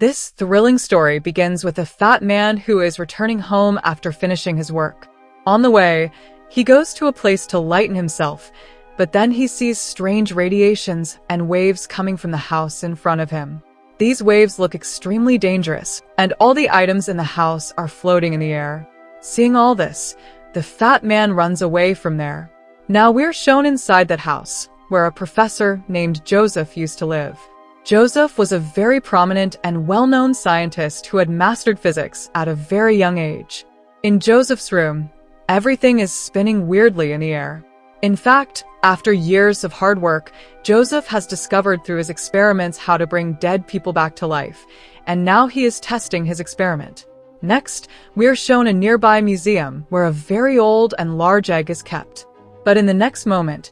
This thrilling story begins with a fat man who is returning home after finishing his work. On the way, he goes to a place to lighten himself, but then he sees strange radiations and waves coming from the house in front of him. These waves look extremely dangerous, and all the items in the house are floating in the air. Seeing all this, the fat man runs away from there. Now we're shown inside that house, where a professor named Joseph used to live. Joseph was a very prominent and well-known scientist who had mastered physics at a very young age. In Joseph's room, everything is spinning weirdly in the air. In fact, after years of hard work, Joseph has discovered through his experiments how to bring dead people back to life, and now he is testing his experiment. Next, we are shown a nearby museum where a very old and large egg is kept. But in the next moment,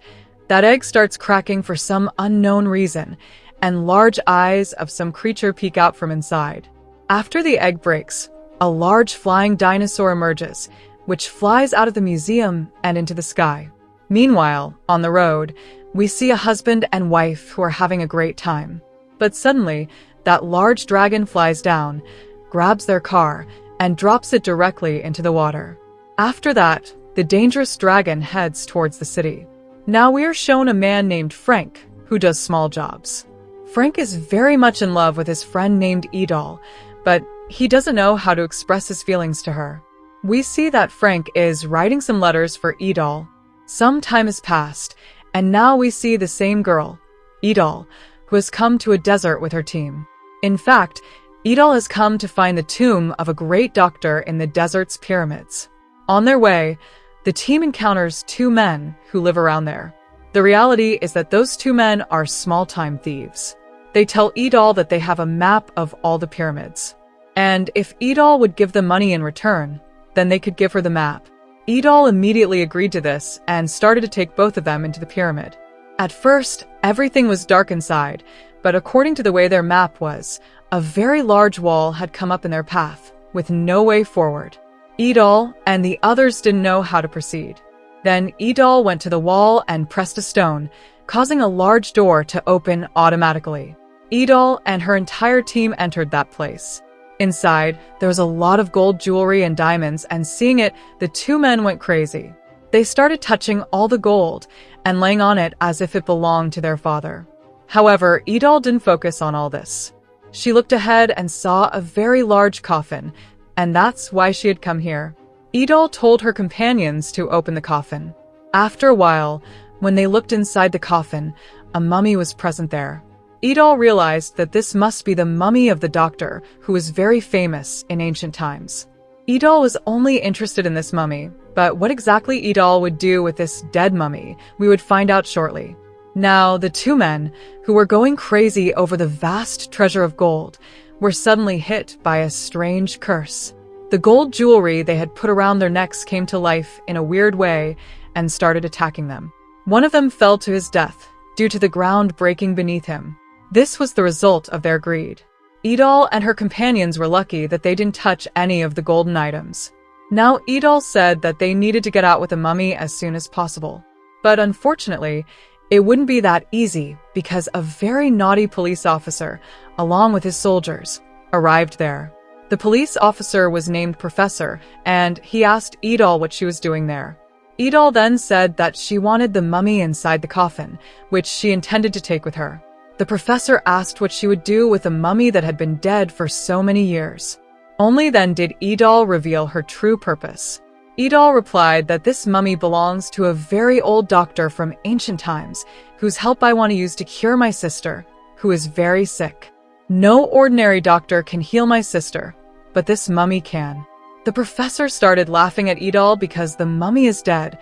that egg starts cracking for some unknown reason, and large eyes of some creature peek out from inside. After the egg breaks, a large flying dinosaur emerges, which flies out of the museum and into the sky. Meanwhile, on the road, we see a husband and wife who are having a great time. But suddenly, that large dragon flies down, grabs their car, and drops it directly into the water. After that, the dangerous dragon heads towards the city. Now we are shown a man named Frank, who does small jobs. Frank is very much in love with his friend named Edel, but he doesn't know how to express his feelings to her. We see that Frank is writing some letters for Edel. Some time has passed, and now we see the same girl, Edel, who has come to a desert with her team. In fact, Edel has come to find the tomb of a great doctor in the desert's pyramids. On their way, the team encounters two men who live around there. The reality is that those two men are small-time thieves. They tell Edel that they have a map of all the pyramids. And if Edel would give them money in return, then they could give her the map. Edel immediately agreed to this and started to take both of them into the pyramid. At first, everything was dark inside, but according to the way their map was, a very large wall had come up in their path, with no way forward. Edel and the others didn't know how to proceed. Then Edel went to the wall and pressed a stone, causing a large door to open automatically. Edel and her entire team entered that place. Inside, there was a lot of gold jewelry and diamonds, and seeing it, the two men went crazy. They started touching all the gold and laying on it as if it belonged to their father. However, Edel didn't focus on all this. She looked ahead and saw a very large coffin, and that's why she had come here. Edel told her companions to open the coffin. After a while, when they looked inside the coffin, a mummy was present there. Edel realized that this must be the mummy of the doctor, who was very famous in ancient times. Edel was only interested in this mummy, but what exactly Edel would do with this dead mummy, we would find out shortly. Now, the two men, who were going crazy over the vast treasure of gold, were suddenly hit by a strange curse. The gold jewelry they had put around their necks came to life in a weird way and started attacking them. One of them fell to his death due to the ground breaking beneath him. This was the result of their greed. Edel and her companions were lucky that they didn't touch any of the golden items. Now Edel said that they needed to get out with the mummy as soon as possible. But unfortunately, it wouldn't be that easy because a very naughty police officer, along with his soldiers, arrived there. The police officer was named Professor, and he asked Edel what she was doing there. Edel then said that she wanted the mummy inside the coffin, which she intended to take with her. The professor asked what she would do with a mummy that had been dead for so many years. Only then did Edel reveal her true purpose. Edel replied that this mummy belongs to a very old doctor from ancient times, whose help I want to use to cure my sister, who is very sick. No ordinary doctor can heal my sister, but this mummy can. The professor started laughing at Edel because the mummy is dead.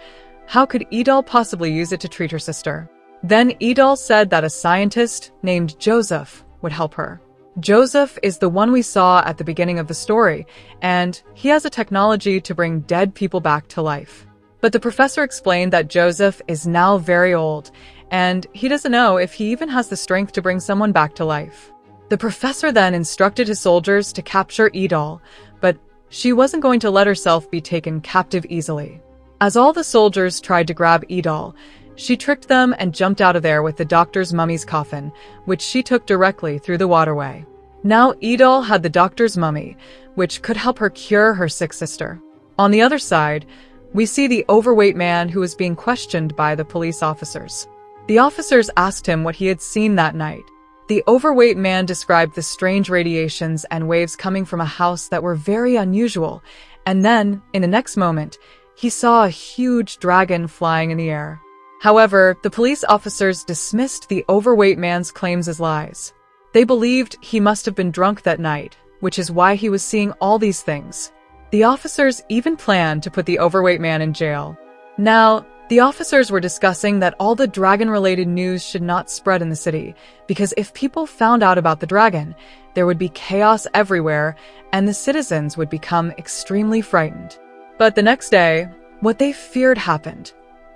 How could Edel possibly use it to treat her sister? Then Edel said that a scientist named Joseph would help her. Joseph is the one we saw at the beginning of the story, and he has a technology to bring dead people back to life. But the professor explained that Joseph is now very old, and he doesn't know if he even has the strength to bring someone back to life. The professor then instructed his soldiers to capture Edel, but she wasn't going to let herself be taken captive easily. As all the soldiers tried to grab Edel, she tricked them and jumped out of there with the doctor's mummy's coffin, which she took directly through the waterway. Now Edel had the doctor's mummy, which could help her cure her sick sister. On the other side, we see the overweight man who was being questioned by the police officers. The officers asked him what he had seen that night. The overweight man described the strange radiations and waves coming from a house that were very unusual, and then, in the next moment, he saw a huge dragon flying in the air. However, the police officers dismissed the overweight man's claims as lies. They believed he must have been drunk that night, which is why he was seeing all these things. The officers even planned to put the overweight man in jail. Now, the officers were discussing that all the dragon-related news should not spread in the city, because if people found out about the dragon, there would be chaos everywhere, and the citizens would become extremely frightened. But the next day, what they feared happened.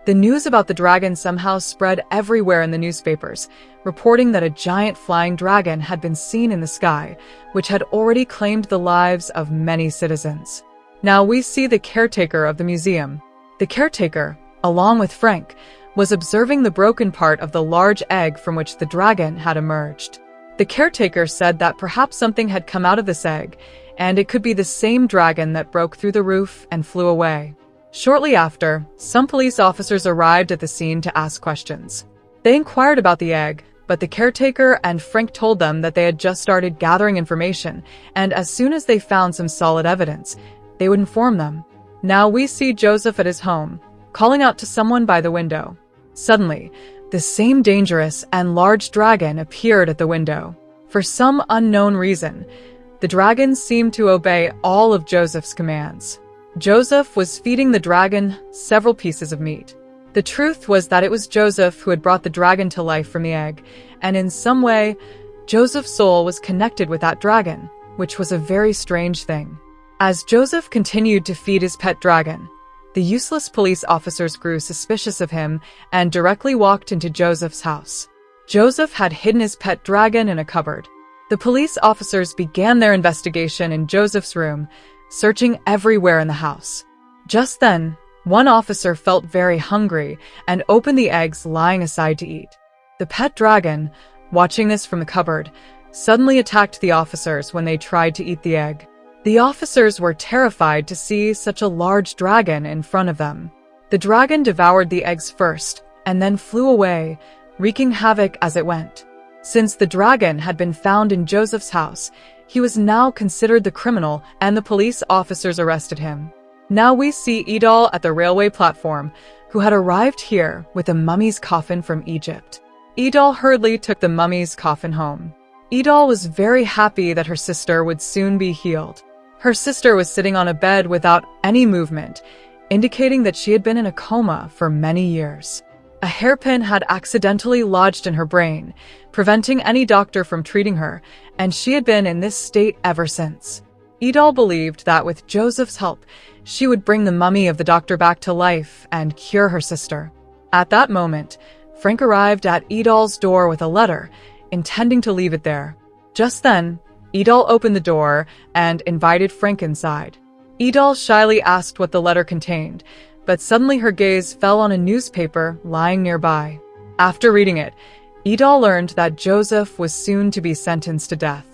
The news about the dragon somehow spread everywhere in the newspapers, reporting that a giant flying dragon had been seen in the sky, which had already claimed the lives of many citizens. Now we see the caretaker of the museum. The caretaker, along with Frank, was observing the broken part of the large egg from which the dragon had emerged. The caretaker said that perhaps something had come out of this egg, and it could be the same dragon that broke through the roof and flew away. Shortly after, some police officers arrived at the scene to ask questions. They inquired about the egg, but the caretaker and Frank told them that they had just started gathering information, and as soon as they found some solid evidence, they would inform them. Now we see Joseph at his home, calling out to someone by the window. Suddenly, the same dangerous and large dragon appeared at the window. For some unknown reason, the dragon seemed to obey all of Joseph's commands. Joseph was feeding the dragon several pieces of meat. The truth was that it was Joseph who had brought the dragon to life from the egg, and in some way, Joseph's soul was connected with that dragon, which was a very strange thing. As Joseph continued to feed his pet dragon, the useless police officers grew suspicious of him and directly walked into Joseph's house. Joseph had hidden his pet dragon in a cupboard. The police officers began their investigation in Joseph's room, searching everywhere in the house. Just then, one officer felt very hungry and opened the eggs lying aside to eat. The pet dragon, watching this from the cupboard, suddenly attacked the officers when they tried to eat the egg. The officers were terrified to see such a large dragon in front of them. The dragon devoured the eggs first and then flew away, wreaking havoc as it went. Since the dragon had been found in Joseph's house, he was now considered the criminal and the police officers arrested him. Now we see Edel at the railway platform, who had arrived here with a mummy's coffin from Egypt. Edel hurriedly took the mummy's coffin home. Edel was very happy that her sister would soon be healed. Her sister was sitting on a bed without any movement, indicating that she had been in a coma for many years. A hairpin had accidentally lodged in her brain, preventing any doctor from treating her, and she had been in this state ever since. Edel believed that with Joseph's help, she would bring the mummy of the doctor back to life and cure her sister. At that moment, Frank arrived at Edel's door with a letter, intending to leave it there. Just then, Edel opened the door and invited Frank inside. Edel shyly asked what the letter contained, but suddenly her gaze fell on a newspaper lying nearby. After reading it, Edel learned that Joseph was soon to be sentenced to death.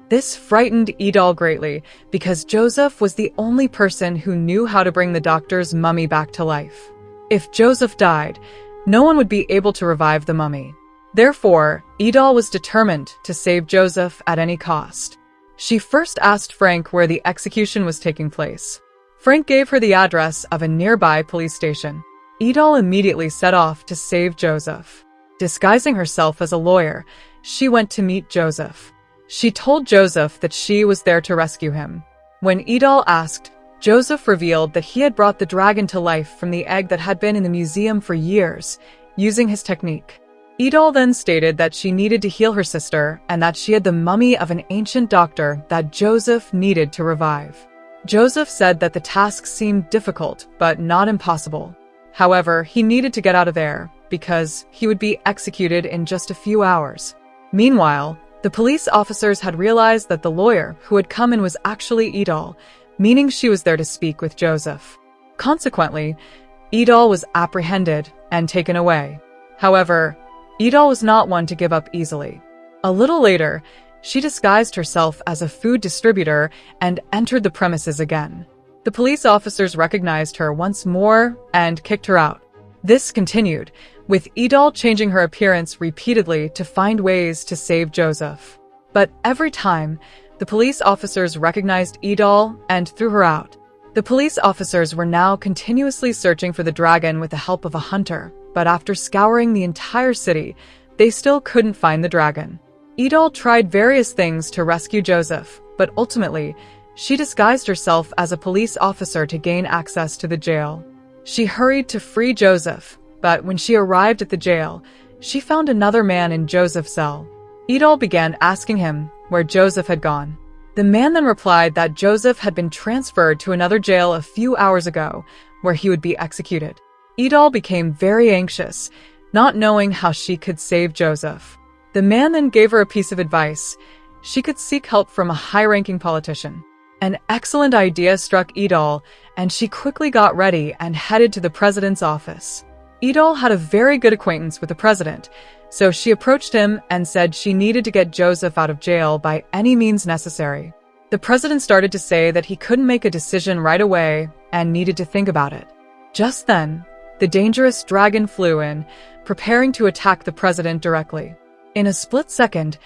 This frightened Edel greatly because Joseph was the only person who knew how to bring the doctor's mummy back to life. If Joseph died, no one would be able to revive the mummy. Therefore, Edel was determined to save Joseph at any cost. She first asked Frank where the execution was taking place. Frank gave her the address of a nearby police station. Edel immediately set off to save Joseph. Disguising herself as a lawyer, she went to meet Joseph. She told Joseph that she was there to rescue him. When Edel asked, Joseph revealed that he had brought the dragon to life from the egg that had been in the museum for years, using his technique. Edel then stated that she needed to heal her sister and that she had the mummy of an ancient doctor that Joseph needed to revive. Joseph said that the task seemed difficult, but not impossible. However, he needed to get out of there because he would be executed in just a few hours. Meanwhile, the police officers had realized that the lawyer who had come in was actually Edel, meaning she was there to speak with Joseph. Consequently, Edel was apprehended and taken away. However, Edel was not one to give up easily. A little later, She disguised herself as a food distributor and entered the premises again. The police officers recognized her once more and kicked her out. This continued, with Idol changing her appearance repeatedly to find ways to save Joseph. But every time, the police officers recognized Idol and threw her out. The police officers were now continuously searching for the dragon with the help of a hunter, but after scouring the entire city, they still couldn't find the dragon. Idol tried various things to rescue Joseph, but ultimately, she disguised herself as a police officer to gain access to the jail. She hurried to free Joseph, but when she arrived at the jail, she found another man in Joseph's cell. Idol began asking him where Joseph had gone. The man then replied that Joseph had been transferred to another jail a few hours ago, where he would be executed. Idol became very anxious, not knowing how she could save Joseph. The man then gave her a piece of advice. She could seek help from a high-ranking politician. An excellent idea struck Idol, and she quickly got ready and headed to the president's office. Idol had a very good acquaintance with the president, so she approached him and said she needed to get Joseph out of jail by any means necessary. The president started to say that he couldn't make a decision right away and needed to think about it. Just then, the dangerous dragon flew in, preparing to attack the president directly. In a split second,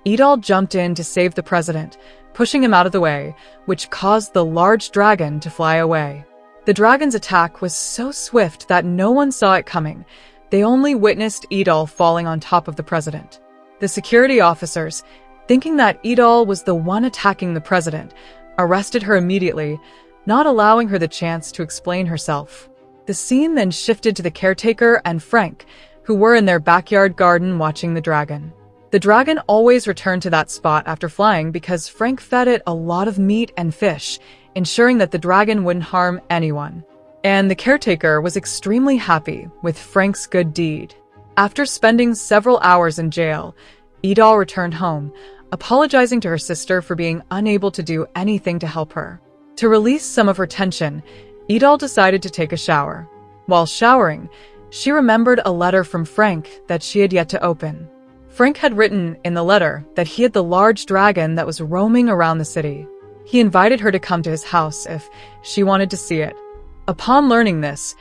Idol jumped in to save the president, pushing him out of the way, which caused the large dragon to fly away. The dragon's attack was so swift that no one saw it coming. They only witnessed Idol falling on top of the president. The security officers, thinking that Idol was the one attacking the president, arrested her immediately, not allowing her the chance to explain herself. The scene then shifted to the caretaker and Frank, who were in their backyard garden watching the dragon. The dragon always returned to that spot after flying because Frank fed it a lot of meat and fish, ensuring that the dragon wouldn't harm anyone. And the caretaker was extremely happy with Frank's good deed. After spending several hours in jail, Idol returned home, apologizing to her sister for being unable to do anything to help her. To release some of her tension, Idol decided to take a shower. While showering, she remembered a letter from Frank that she had yet to open. Frank had written in the letter that he had the large dragon that was roaming around the city. He invited her to come to his house if she wanted to see it. Upon learning this,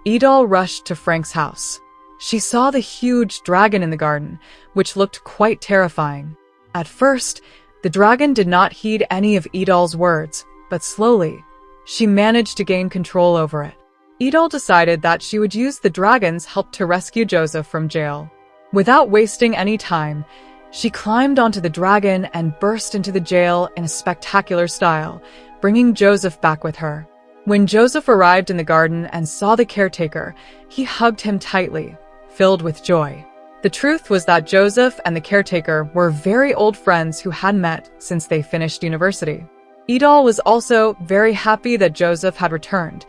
Idol rushed to Frank's house. She saw the huge dragon in the garden, which looked quite terrifying. At first, the dragon did not heed any of Idol's words, but slowly, she managed to gain control over it. Idol decided that she would use the dragon's help to rescue Joseph from jail. Without wasting any time, she climbed onto the dragon and burst into the jail in a spectacular style, bringing Joseph back with her. When Joseph arrived in the garden and saw the caretaker, he hugged him tightly, filled with joy. The truth was that Joseph and the caretaker were very old friends who had met since they finished university. Idol was also very happy that Joseph had returned.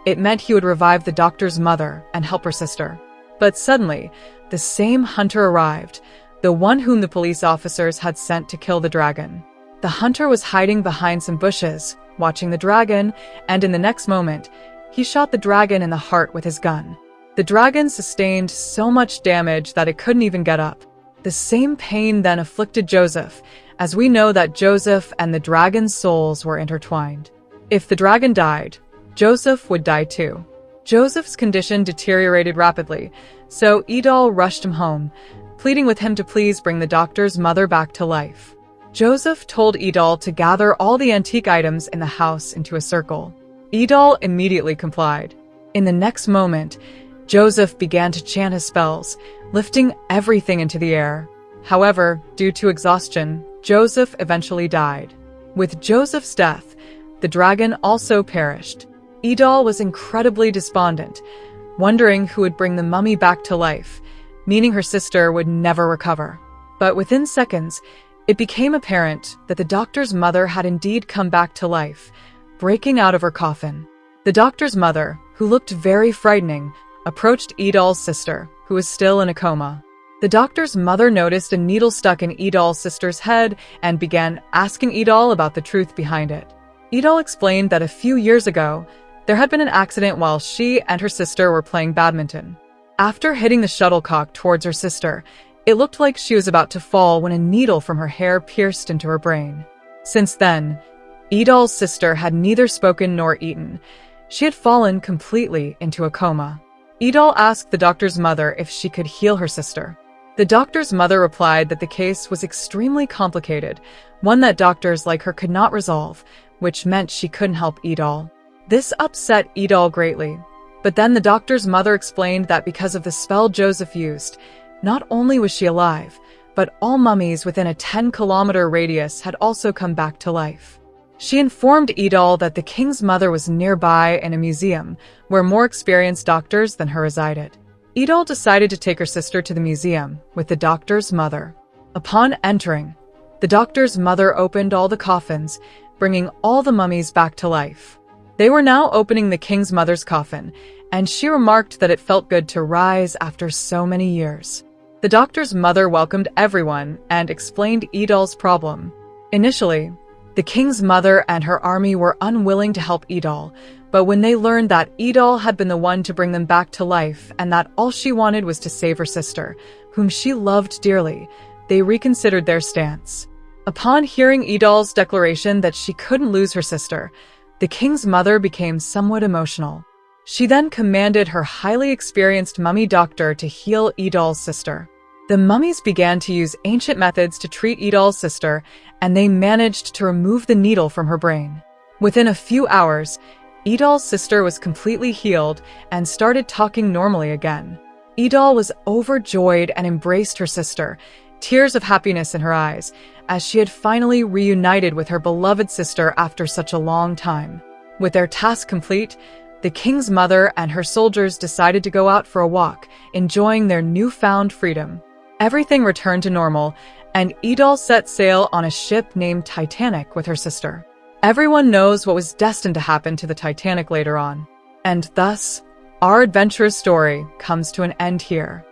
It meant he would revive the doctor's mother and help her sister. But suddenly, the same hunter arrived, the one whom the police officers had sent to kill the dragon. The hunter was hiding behind some bushes, watching the dragon, and in the next moment, he shot the dragon in the heart with his gun. The dragon sustained so much damage that it couldn't even get up. The same pain then afflicted Joseph, as we know that Joseph and the dragon's souls were intertwined. If the dragon died, Joseph would die too. Joseph's condition deteriorated rapidly, so Idol rushed him home, pleading with him to please bring the doctor's mother back to life. Joseph told Idol to gather all the antique items in the house into a circle. Idol immediately complied. In the next moment, Joseph began to chant his spells, lifting everything into the air. However, due to exhaustion, Joseph eventually died. With Joseph's death, the dragon also perished. Idol was incredibly despondent, wondering who would bring the mummy back to life, meaning her sister would never recover. But within seconds, it became apparent that the doctor's mother had indeed come back to life, breaking out of her coffin. The doctor's mother, who looked very frightening, approached Idol's sister, who was still in a coma. The doctor's mother noticed a needle stuck in Idol's sister's head and began asking Idol about the truth behind it. Idol explained that a few years ago, there had been an accident while she and her sister were playing badminton. After hitting the shuttlecock towards her sister, It looked like she was about to fall when a needle from her hair pierced into her brain. Since then, Idol's sister had neither spoken nor eaten. She had fallen completely into a coma. Idol asked the doctor's mother if she could heal her sister. The doctor's mother replied that the case was extremely complicated, one that doctors like her could not resolve, which meant she couldn't help Idol. This upset Idol greatly, but then the doctor's mother explained that because of the spell Joseph used, not only was she alive, but all mummies within a 10-kilometer radius had also come back to life. She informed Idol that the king's mother was nearby in a museum where more experienced doctors than her resided. Idol decided to take her sister to the museum with the doctor's mother. Upon entering, the doctor's mother opened all the coffins, bringing all the mummies back to life. They were now opening the king's mother's coffin, and she remarked that it felt good to rise after so many years. The doctor's mother welcomed everyone and explained Idol's problem. Initially, the king's mother and her army were unwilling to help Idol, but when they learned that Idol had been the one to bring them back to life and that all she wanted was to save her sister, whom she loved dearly, they reconsidered their stance. Upon hearing Idol's declaration that she couldn't lose her sister, the king's mother became somewhat emotional. She then commanded her highly experienced mummy doctor to heal Idol's sister. The mummies began to use ancient methods to treat Idol's sister, and they managed to remove the needle from her brain. Within a few hours, Idol's sister was completely healed and started talking normally again. Idol was overjoyed and embraced her sister, tears of happiness in her eyes, as she had finally reunited with her beloved sister after such a long time. With their task complete, the king's mother and her soldiers decided to go out for a walk, enjoying their newfound freedom. Everything returned to normal, and Idol set sail on a ship named Titanic with her sister. Everyone knows what was destined to happen to the Titanic later on, and thus, our adventurous story comes to an end here.